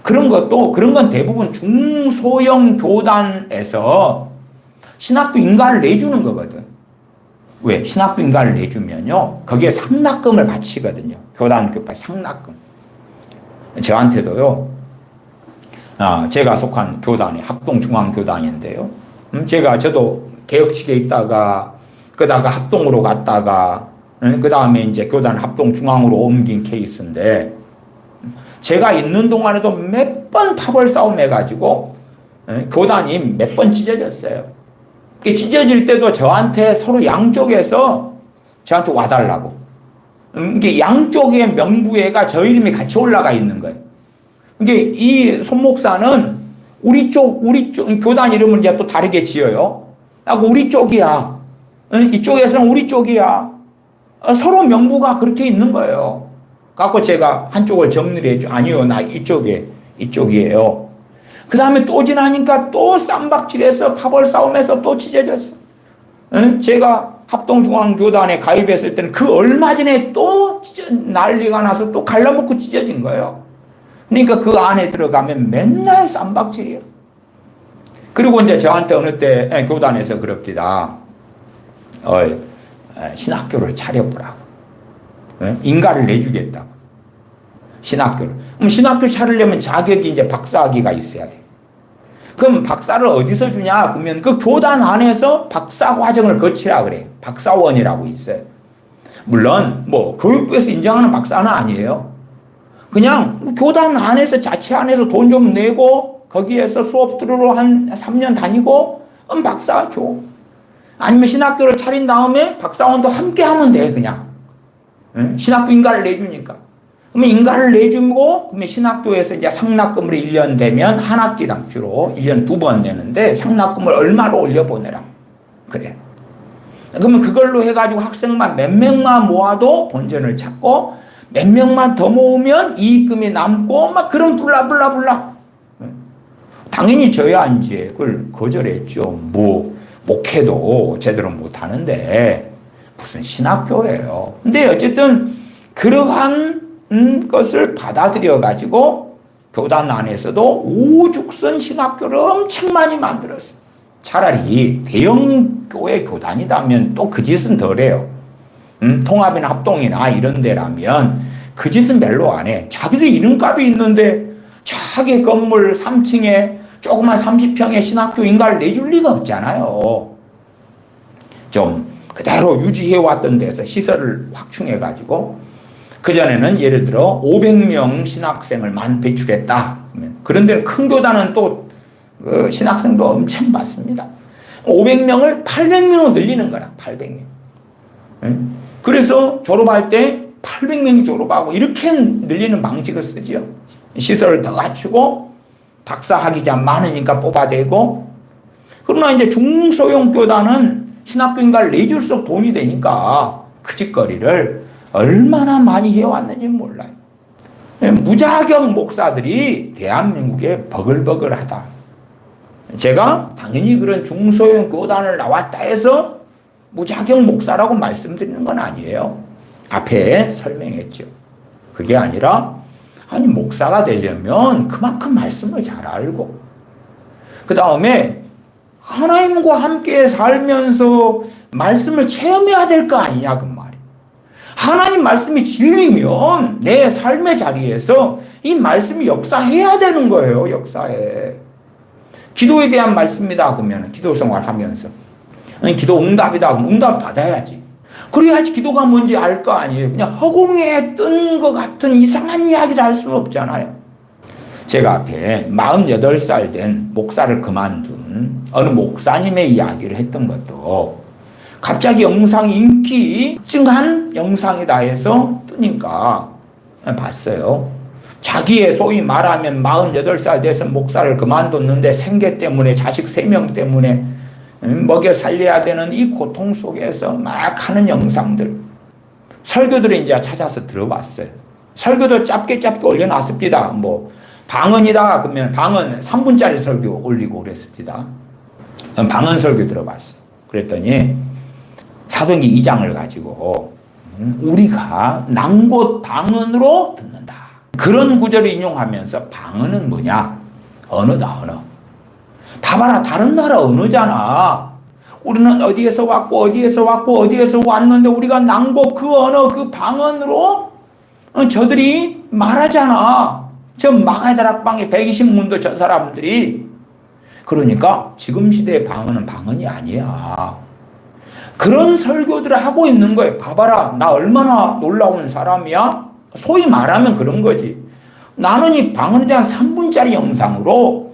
그런 건 대부분 중소형 교단에서 신학교 인가를 내주는 거거든. 왜? 신학교 인가를 내주면요. 거기에 상납금을 바치거든요. 교단 교파 상납금. 저한테도요. 제가 속한 교단이 합동중앙교단인데요. 저도 개혁식에 있다가 그다가 합동으로 갔다가 그 다음에 이제 교단 합동 중앙으로 옮긴 케이스인데 제가 있는 동안에도 몇 번 파벌 싸움 해가지고 교단이 몇 번 찢어졌어요. 찢어질 때도 저한테 서로 양쪽에서 저한테 와달라고. 이게 양쪽의 명부회가 저 이름이 같이 올라가 있는 거예요. 이게 이 손목사는 우리 쪽 교단 이름을 이제 또 다르게 지어요. 우리 쪽이야. 이쪽에서는 우리 쪽이야. 서로 명부가 그렇게 있는 거예요. 갖고 제가 한쪽을 정리를 해줘. 아니요, 나 이쪽이에요. 그 다음에 또 지나니까 또 쌈박질해서 파벌 싸움에서 또 찢어졌어. 제가 합동중앙교단에 가입했을 때는 그 얼마 전에 또 난리가 나서 또 갈라먹고 찢어진 거예요. 그러니까 그 안에 들어가면 맨날 쌈박질이에요. 그리고 이제 저한테 어느 때 교단에서 그럽니다. 신학교를 차려보라고. 인가를 내주겠다고. 신학교를. 그럼 신학교 차리려면 자격이 이제 박사학위가 있어야 돼. 그럼 박사를 어디서 주냐? 그러면 그 교단 안에서 박사 과정을 거치라 그래요. 박사원이라고 있어요. 물론 뭐 교육부에서 인정하는 박사는 아니에요. 그냥 교단 안에서 자체 안에서 돈 좀 내고 거기에서 수업 들으러 한 3년 다니고 박사 줘. 아니면 신학교를 차린 다음에 박사원도 함께 하면 돼 그냥. 신학교 인가를 내주니까. 그러면 인가를 내주고 그러면 신학교에서 이제 상납금으로 1년 되면 한 학기당 주로 1년 2번 내는데 상납금을 얼마로 올려보내라. 그래. 그러면 그걸로 해가지고 학생만 몇 명만 모아도 본전을 찾고 몇 명만 더 모으면 이익금이 남고 막 그런 블라블라블라. 당연히 저야 이제 그걸 거절했죠. 뭐 목회도 제대로 못하는데 무슨 신학교예요. 근데 어쨌든 그러한 것을 받아들여 가지고 교단 안에서도 오죽선 신학교를 엄청 많이 만들었어요. 차라리 대형 교회 교단이라면 또 그 짓은 덜해요. 통합이나 합동이나 이런 데라면 그 짓은 별로 안 해. 자기들 이름값이 있는데 자기 건물 3층에 조그만 30평의 신학교 인가를 내줄 리가 없잖아요. 좀 그대로 유지해왔던 데서 시설을 확충해가지고 그전에는 예를 들어 500명 신학생을 배출했다. 그런데 큰 교단은 또 신학생도 엄청 많습니다. 500명을 800명으로 늘리는 거라. 800명. 그래서 졸업할 때 800명이 졸업하고 이렇게 늘리는 방식을 쓰죠. 시설을 더 갖추고 박사학위자 많으니까 뽑아대고. 그러나 이제 중소형 교단은 신학교 인가를 내줄수록 돈이 되니까 그 짓거리를 얼마나 많이 해왔는지 몰라요. 무자격 목사들이 대한민국에 버글버글하다. 제가 당연히 그런 중소형 교단을 나왔다 해서 무자격 목사라고 말씀드리는 건 아니에요. 앞에 설명했죠. 그게 아니라 아니 목사가 되려면 그만큼 말씀을 잘 알고 그 다음에 하나님과 함께 살면서 말씀을 체험해야 될 거 아니냐 그 말이에요. 하나님 말씀이 진리면 내 삶의 자리에서 이 말씀이 역사해야 되는 거예요. 역사해. 기도에 대한 말씀이다 그러면 기도 생활하면서 기도 응답이다 그러면 응답 받아야지. 그래야지 기도가 뭔지 알 거 아니에요. 그냥 허공에 뜬 것 같은 이상한 이야기를 할 수는 없잖아요. 제가 앞에 48살 된 목사를 그만둔 어느 목사님의 이야기를 했던 것도 갑자기 영상이 인기 증한 영상이다 해서 뜨니까 봤어요. 자기의 소위 말하면 48살 돼서 목사를 그만뒀는데 생계 때문에 자식 3명 때문에 먹여 살려야 되는 이 고통 속에서 막 하는 영상들. 설교들을 이제 찾아서 들어봤어요. 설교도 짧게 올려놨습니다. 뭐 방언이다 그러면 방언 3분짜리 설교 올리고 그랬습니다. 방언 설교 들어봤어요. 그랬더니 사도행전 2장을 가지고 우리가 난곳 방언으로 듣는다. 그런 구절을 인용하면서 방언은 뭐냐? 언어다 언어. 봐봐라 다른 나라 언어잖아. 우리는 어디에서 왔고 왔는데 우리가 난곳 그 언어 그 방언으로 저들이 말하잖아. 저 마가다락방에 120문도 저 사람들이 그러니까 지금 시대의 방언은 방언이 아니야. 그런 설교들을 하고 있는 거예요. 봐봐라, 나 얼마나 놀라운 사람이야? 소위 말하면 그런 거지. 나는 이 방언에 대한 3분짜리 영상으로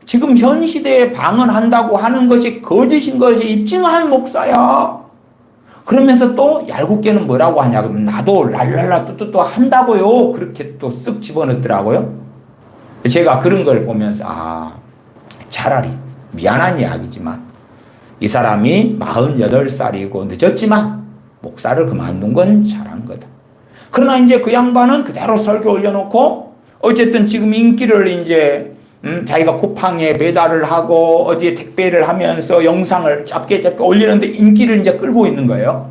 지금 현 시대에 방언한다고 하는 것이 거짓인 것이 입증한 목사야. 그러면서 또 얄궂게는 뭐라고 하냐 그러면 나도 랄랄라 뚜뚜뚜 한다고요. 그렇게 또 쓱 집어넣더라고요. 제가 그런 걸 보면서 차라리 미안한 이야기지만 이 사람이 48살이고 늦었지만 목사를 그만둔 건 잘한 거다. 그러나 이제 그 양반은 그대로 설교 올려놓고 어쨌든 지금 인기를 이제 자기가 쿠팡에 배달을 하고 어디에 택배를 하면서 영상을 짧게 올리는데 인기를 이제 끌고 있는 거예요.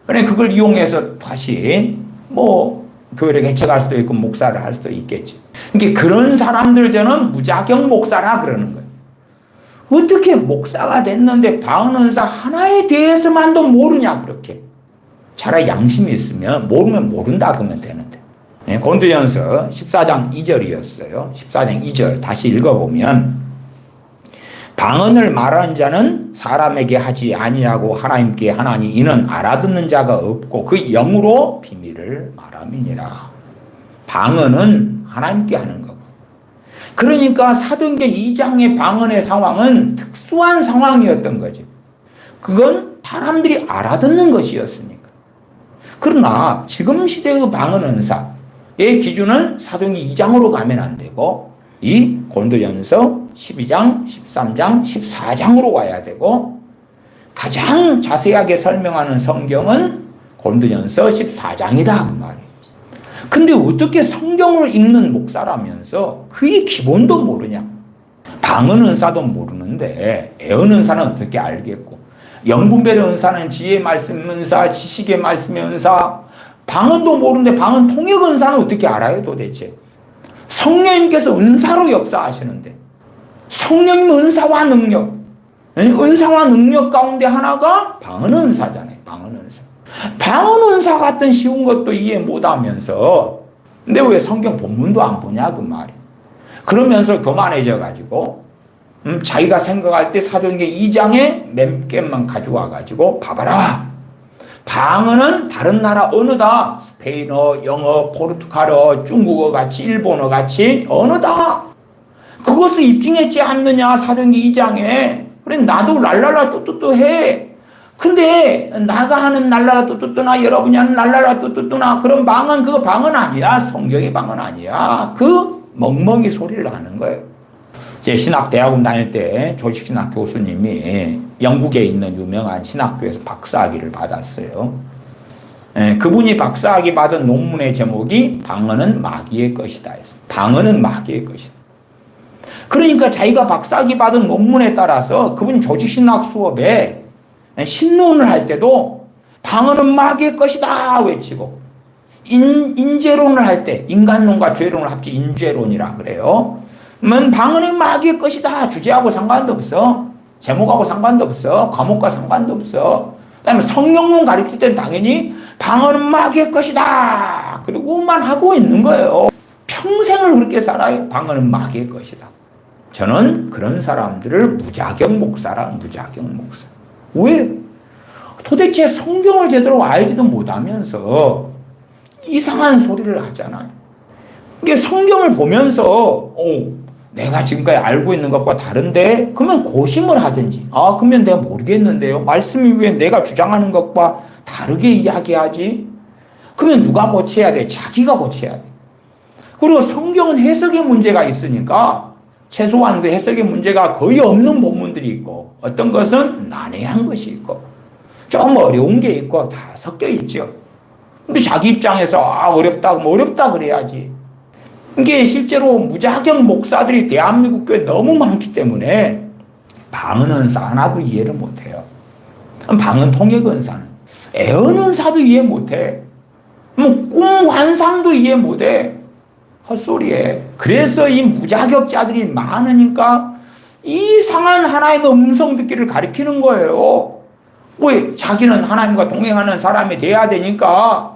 그래 그걸 이용해서 다시 뭐 교회를 개척할 수도 있고 목사를 할 수도 있겠지. 그러니까 그런 사람들 저는 무자격 목사라 그러는 거예요. 어떻게 목사가 됐는데 방언 은사 하나에 대해서만도 모르냐 그렇게. 차라리 양심이 있으면 모르면 모른다 그러면 되는데. 고린도전서 14장 2절이었어요. 14장 2절 다시 읽어보면 방언을 말하는 자는 사람에게 하지 아니하고 하나님께 하나니 이는 알아듣는 자가 없고 그 영으로 비밀을 말함이니라. 방언은 하나님께 하는 거고. 그러니까 사도행전 2장의 방언의 상황은 특수한 상황이었던 거죠. 그건 사람들이 알아듣는 것이었으니까. 그러나 지금 시대의 방언 은사의 기준은 사도행전 2장으로 가면 안 되고 이 고린도전서 12장, 13장, 14장으로 와야 되고 가장 자세하게 설명하는 성경은 고린도전서 14장이다 그 말이에요. 근데 어떻게 성경을 읽는 목사라면서 그의 기본도 모르냐? 방언 은사도 모르는데 애언 은사는 어떻게 알겠고 영분별의 은사는 지혜의 말씀 은사, 지식의 말씀의 은사 방언도 모르는데 방언 통역 은사는 어떻게 알아요 도대체? 성령님께서 은사로 역사하시는데 성령님 은사와 능력 은사와 능력 가운데 하나가 방언 은사잖아요. 방언 은사. 방언 은사 같은 쉬운 것도 이해 못하면서 근데 왜 성경 본문도 안 보냐 그 말이에요. 그러면서 교만해져 가지고 자기가 생각할 때 사도행전 2장에 몇 개만 가져와 가지고 봐봐라. 방언은 다른 나라 언어다. 스페인어, 영어, 포르투갈어, 중국어 같이 일본어 같이 언어다. 그것을 입증했지 않느냐 사도행전 2장에. 그래 나도 랄랄라 뚜뚜뚜 해. 근데 나가 하는 랄랄라 뚜뚜뚜나 여러분이 하는 랄랄라 뚜뚜뚜나 그런 방언 그거 방언 아니야. 성경의 방언 아니야. 그 멍멍이 소리를 하는 거예요. 제 신학대학원 다닐 때 조식신학 교수님이 영국에 있는 유명한 신학교에서 박사학위를 받았어요. 그분이 박사학위 받은 논문의 제목이 방언은 마귀의 것이다. 방언은 마귀의 것이다. 그러니까 자기가 박사학위 받은 논문에 따라서 그분 조직신학 수업에 신론을 할 때도 방언은 마귀의 것이다 외치고 인죄론을 할 때 인간론과 죄론을 합쳐 인죄론이라 그래요. 방언이 마귀의 것이다. 주제하고 상관도 없어. 제목하고 상관도 없어. 과목과 상관도 없어. 그 다음에 성령론 가르칠 때는 당연히 방언은 마귀의 것이다. 그리고만 하고 있는 거예요. 평생을 그렇게 살아요. 방언은 마귀의 것이다. 저는 그런 사람들을 무자격 목사라 무자격 목사. 왜? 도대체 성경을 제대로 알지도 못하면서 이상한 소리를 하잖아요. 이게 성경을 보면서 내가 지금까지 알고 있는 것과 다른데 그러면 고심을 하든지 그러면 내가 모르겠는데요. 말씀이 왜 내가 주장하는 것과 다르게 이야기하지? 그러면 누가 고쳐야 돼? 자기가 고쳐야 돼. 그리고 성경은 해석의 문제가 있으니까 최소한 그 해석의 문제가 거의 없는 본문들이 있고 어떤 것은 난해한 것이 있고 좀 어려운 게 있고 다 섞여 있죠. 근데 자기 입장에서 어렵다 그럼 어렵다 그래야지. 이게 실제로 무자격 목사들이 대한민국 교회에 너무 많기 때문에 방언 은사 하나도 이해를 못해요. 방언 통역 은사는 애언 은사도 이해 못해. 꿈 환상도 이해 못해. 헛소리에. 그래서 이 무자격자들이 많으니까 이상한 하나님의 음성 듣기를 가리키는 거예요. 왜? 자기는 하나님과 동행하는 사람이 돼야 되니까.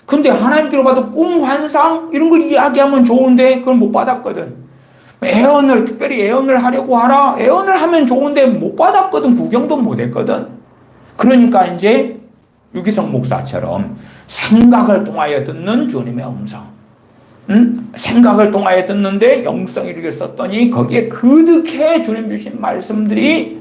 근데 하나님께로 봐도 꿈, 환상 이런 걸 이야기하면 좋은데 그걸 못 받았거든. 애언을, 특별히 애언을 하려고 하라. 애언을 하면 좋은데 못 받았거든. 구경도 못 했거든. 그러니까 이제 유기성 목사처럼 생각을 통하여 듣는 주님의 음성. 생각을 통하여 듣는데 영성을 이렇게 썼더니 거기에 그득해 주님 주신 말씀들이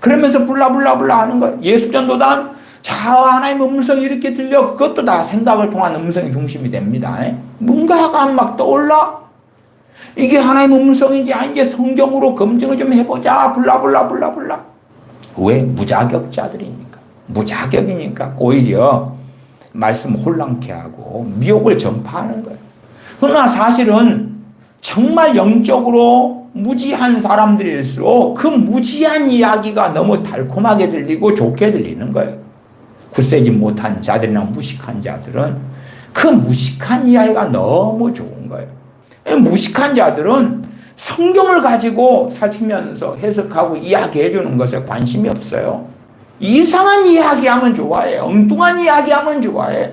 그러면서 블라블라블라 하는 거예요. 예수전도단 자 하나님의 음성이 이렇게 들려. 그것도 다 생각을 통한 음성이 중심이 됩니다. 뭔가가 막 떠올라. 이게 하나님의 음성인지 아닌지 성경으로 검증을 좀 해보자. 블라블라블라블라. 왜? 무자격자들이니까. 무자격이니까 오히려 말씀 혼란케 하고 미혹을 전파하는 거예요. 그러나 사실은 정말 영적으로 무지한 사람들일수록 그 무지한 이야기가 너무 달콤하게 들리고 좋게 들리는 거예요. 굳세지 못한 자들이나 무식한 자들은 그 무식한 이야기가 너무 좋은 거예요. 무식한 자들은 성경을 가지고 살피면서 해석하고 이야기해 주는 것에 관심이 없어요. 이상한 이야기하면 좋아해. 엉뚱한 이야기하면 좋아해.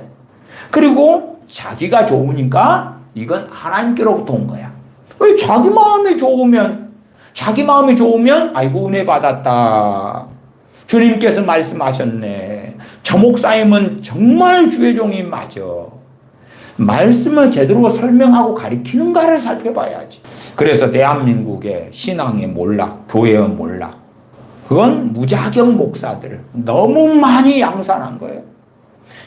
그리고 자기가 좋으니까 이건 하나님께로부터 온 거야. 왜 자기 마음이 좋으면 아이고 은혜 받았다. 주님께서 말씀하셨네. 저 목사님은 정말 주의 종이 맞아. 말씀을 제대로 설명하고 가리키는가를 살펴봐야지. 그래서 대한민국의 신앙의 몰락, 교회의 몰락, 그건 무자격 목사들을 너무 많이 양산한 거예요.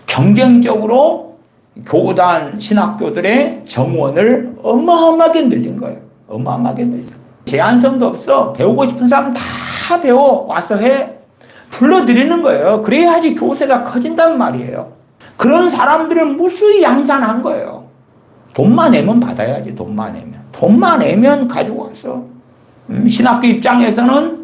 경쟁적으로 교단 신학교들의 정원을 어마어마하게 늘린 거예요. 어마어마하게 늘려. 제한성도 없어. 배우고 싶은 사람 다 배워. 와서 해. 불러들이는 거예요. 그래야지 교세가 커진단 말이에요. 그런 사람들을 무수히 양산한 거예요. 돈만 내면 받아야지. 돈만 내면 가지고 와서. 신학교 입장에서는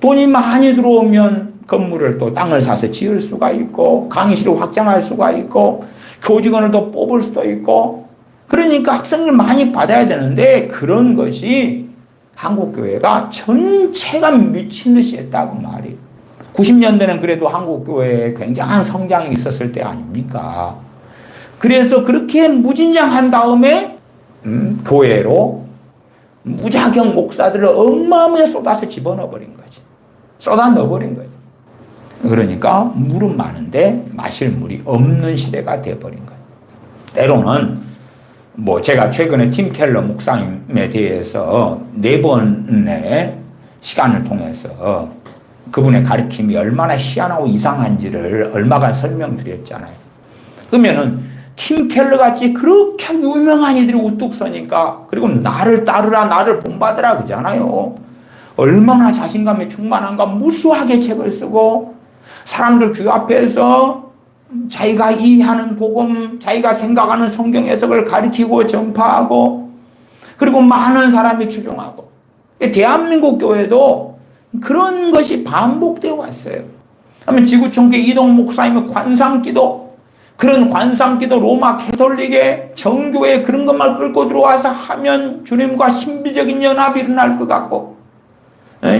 돈이 많이 들어오면 건물을 또 땅을 사서 지을 수가 있고 강의실을 확장할 수가 있고 교직원을 더 뽑을 수도 있고 그러니까 학생을 많이 받아야 되는데 그런 것이 한국교회가 전체가 미친 듯이 했다고 말이에요. 90년대는 그래도 한국교회에 굉장한 성장이 있었을 때 아닙니까? 그래서 그렇게 무진장한 다음에 교회로 무자격 목사들을 어마어마하게 쏟아서 집어넣어버린 거지. 쏟아 넣어버린 거지. 그러니까 물은 많은데 마실 물이 없는 시대가 돼버린 거예요. 때로는 제가 최근에 팀 켈러 목사님에 대해서 4번의 시간을 통해서 그분의 가르침이 얼마나 희한하고 이상한지를 얼마간 설명드렸잖아요. 그러면은 팀 켈러 같이 그렇게 유명한 이들이 우뚝 서니까 그리고 나를 따르라 나를 본받으라 그러잖아요. 얼마나 자신감에 충만한가 무수하게 책을 쓰고 사람들 귀 앞에서 자기가 이해하는 복음, 자기가 생각하는 성경 해석을 가르치고 전파하고 그리고 많은 사람이 추종하고 대한민국 교회도 그런 것이 반복되어 왔어요. 그러면 지구촌교 이동 목사님의 관상기도 그런 관상기도 로마 캐톨릭의 정교회 그런 것만 끌고 들어와서 하면 주님과 신비적인 연합이 일어날 것 같고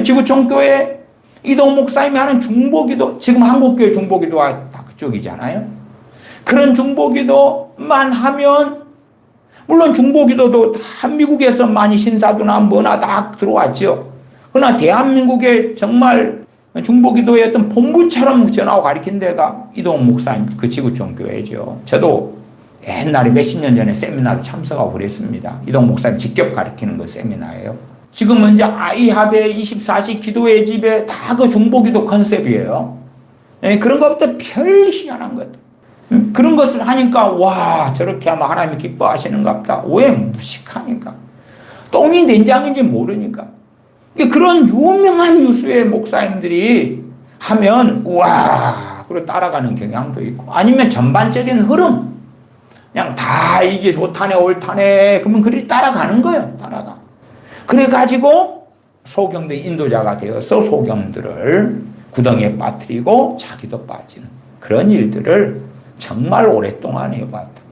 지구촌교회 이동 목사님이 하는 중보기도 지금 한국교회 중보기도가 다 그쪽이잖아요. 그런 중보기도만 하면 물론 중보기도도 다 미국에서 많이 신사도나 뭐나 다 들어왔죠. 그러나 대한민국에 정말 중보기도의 어떤 본부처럼 전하고 가르친 데가 이동 목사님 그 지구촌 교회죠. 저도 옛날에 몇십 년 전에 세미나도 참석하고 그랬습니다. 이동 목사님 직접 가르치는 그 세미나예요. 지금은 이제 아이합의 24시 기도의 집에 다 그 중보기도 컨셉이에요. 그런 것부터 별 희한한 것. 그런 것을 하니까 와 저렇게 하면 하나님이 기뻐하시는가 보다. 왜 무식하니까. 똥이 된장인지 모르니까. 그런 유명한 유수의 목사님들이 하면 와 그리고 따라가는 경향도 있고 아니면 전반적인 흐름 그냥 다 이게 좋다네 옳다네 그러면 그리 따라가는 거예요. 따라가. 그래가지고 소경들 인도자가 되어서 소경들을 구덩이에 빠뜨리고 자기도 빠지는 그런 일들을 정말 오랫동안 해봤다.